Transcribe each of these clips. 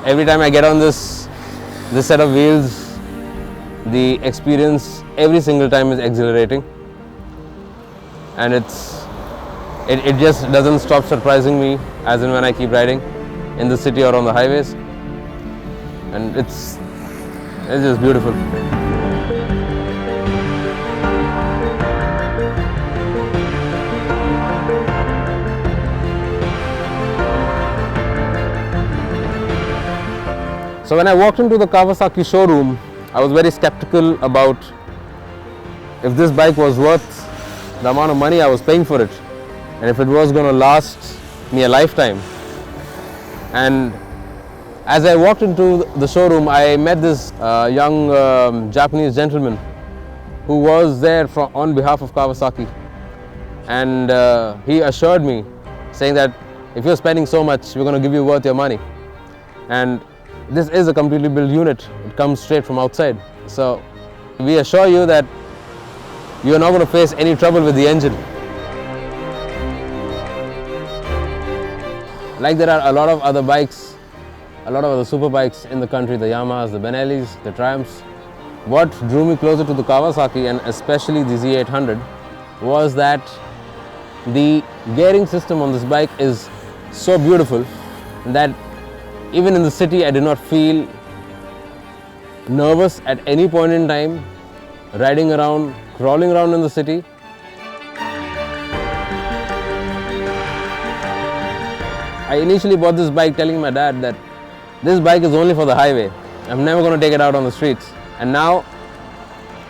Every time I get on this set of wheels, the experience every single time is exhilarating, and it just doesn't stop surprising me as and when I keep riding in the city or on the highways, and it's just beautiful. So when I walked into the Kawasaki showroom, I was very skeptical about if this bike was worth the amount of money I was paying for it, and if it was going to last me a lifetime. And as I walked into the showroom, I met this young Japanese gentleman who was there on behalf of Kawasaki, and he assured me, saying that if you're spending so much, we're going to give you worth your money. And this is a completely built unit. It comes straight from outside. So we assure you that you are not going to face any trouble with the engine. Like there are a lot of other bikes, a lot of other super bikes in the country, the Yamahas, the Benellis, the Triumphs. What drew me closer to the Kawasaki, and especially the Z800, was that the gearing system on this bike is so beautiful that even in the city, I did not feel nervous at any point in time, riding around, crawling around in the city. I initially bought this bike telling my dad that this bike is only for the highway. I'm never going to take it out on the streets. And now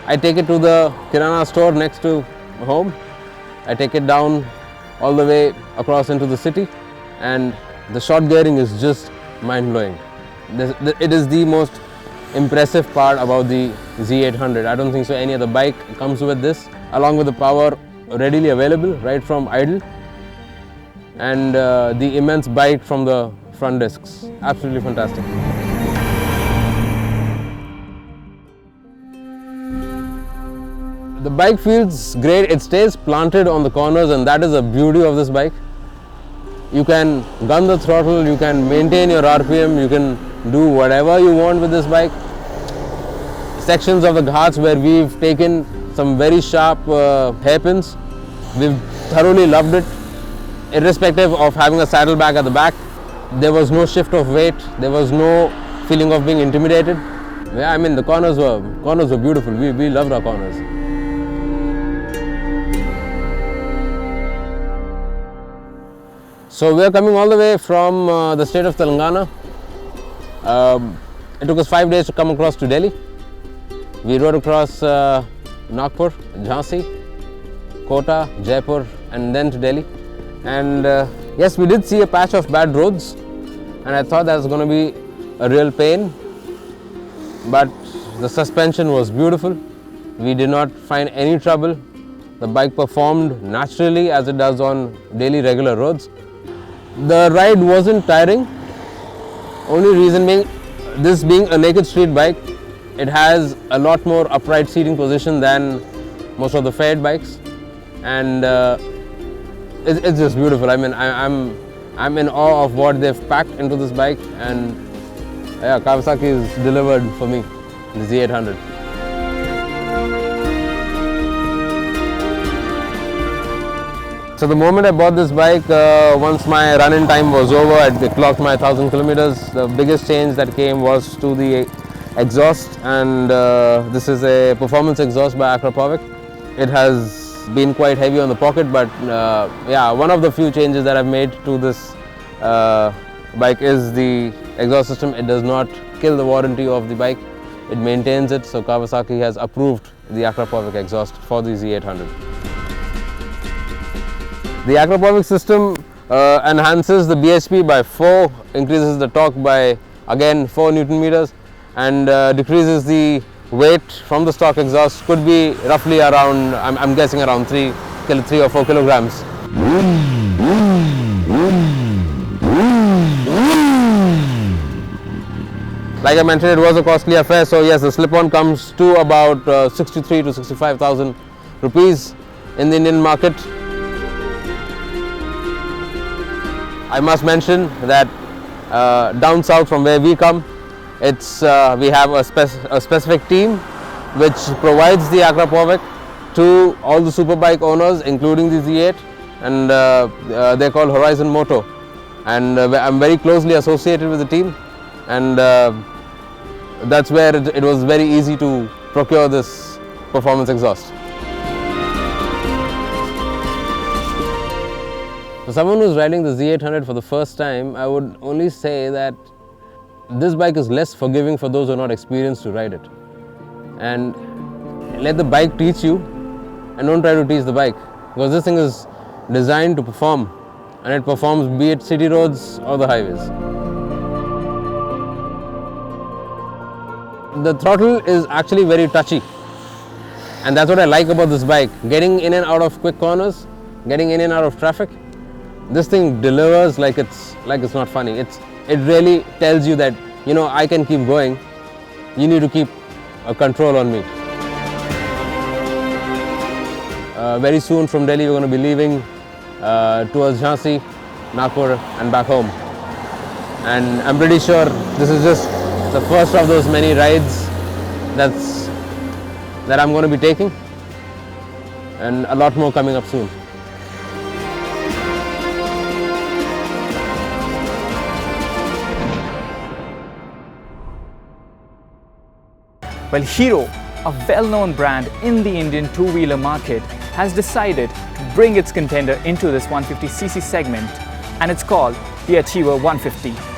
I take it to the Kirana store next to home. I take it down all the way across into the city, and the short gearing is just mind-blowing. It is the most impressive part about the Z800. I don't think so any other bike comes with this, along with the power readily available right from idle, and the immense bite from the front discs. Absolutely fantastic. The bike feels great. It stays planted on the corners, and that is the beauty of this bike. You can gun the throttle, you can maintain your RPM, you can do whatever you want with this bike. Sections of the ghats where we've taken some very sharp hairpins, we've thoroughly loved it. Irrespective of having a saddlebag at the back, there was no shift of weight, there was no feeling of being intimidated. Yeah, I mean the corners were beautiful. We loved our corners. So we are coming all the way from the state of Telangana. It took us 5 days to come across to Delhi. We rode across Nagpur, Jhansi, Kota, Jaipur, and then to Delhi. And yes, we did see a patch of bad roads, and I thought that was going to be a real pain. But the suspension was beautiful. We did not find any trouble. The bike performed naturally as it does on daily regular roads. The ride wasn't tiring. Only reason being, this being a naked street bike, it has a lot more upright seating position than most of the faired bikes, and it's just beautiful. I mean, I'm in awe of what they've packed into this bike, and yeah, Kawasaki is delivered for me, the Z800. So the moment I bought this bike, once my run-in time was over, I clocked my 1,000 kilometers. The biggest change that came was to the exhaust, and this is a performance exhaust by Akrapovic. It has been quite heavy on the pocket, but yeah, one of the few changes that I've made to this bike is the exhaust system. It does not kill the warranty of the bike, it maintains it. So Kawasaki has approved the Akrapovic exhaust for the Z800. The Akrapovic system enhances the BHP by 4, increases the torque by again 4 Newton meters, and decreases the weight from the stock exhaust. Could be roughly around, I'm guessing around 3 or 4 kilograms. Like I mentioned, it was a costly affair, so yes, the slip-on comes to about 63 to 65,000 rupees in the Indian market. I must mention that down south from where we come, it's we have a specific team which provides the aquapovic to all the superbike owners, including the Z8, and they're called Horizon Moto, and I'm very closely associated with the team, and that's where it was very easy to procure this performance exhaust. For someone who's riding the Z800 for the first time, I would only say that this bike is less forgiving for those who are not experienced to ride it. And let the bike teach you, and don't try to teach the bike, because this thing is designed to perform, and it performs be it city roads or the highways. The throttle is actually very touchy, and that's what I like about this bike. Getting in and out of quick corners, getting in and out of traffic, this thing delivers like it's not funny. It really tells you that, you know, I can keep going. You need to keep a control on me. Very soon from Delhi we're going to be leaving towards Jhansi, Nagpur and back home. And I'm pretty sure this is just the first of those many rides that I'm going to be taking, and a lot more coming up soon. Well, Hero, a well-known brand in the Indian two-wheeler market, has decided to bring its contender into this 150cc segment, and it's called the Achiever 150.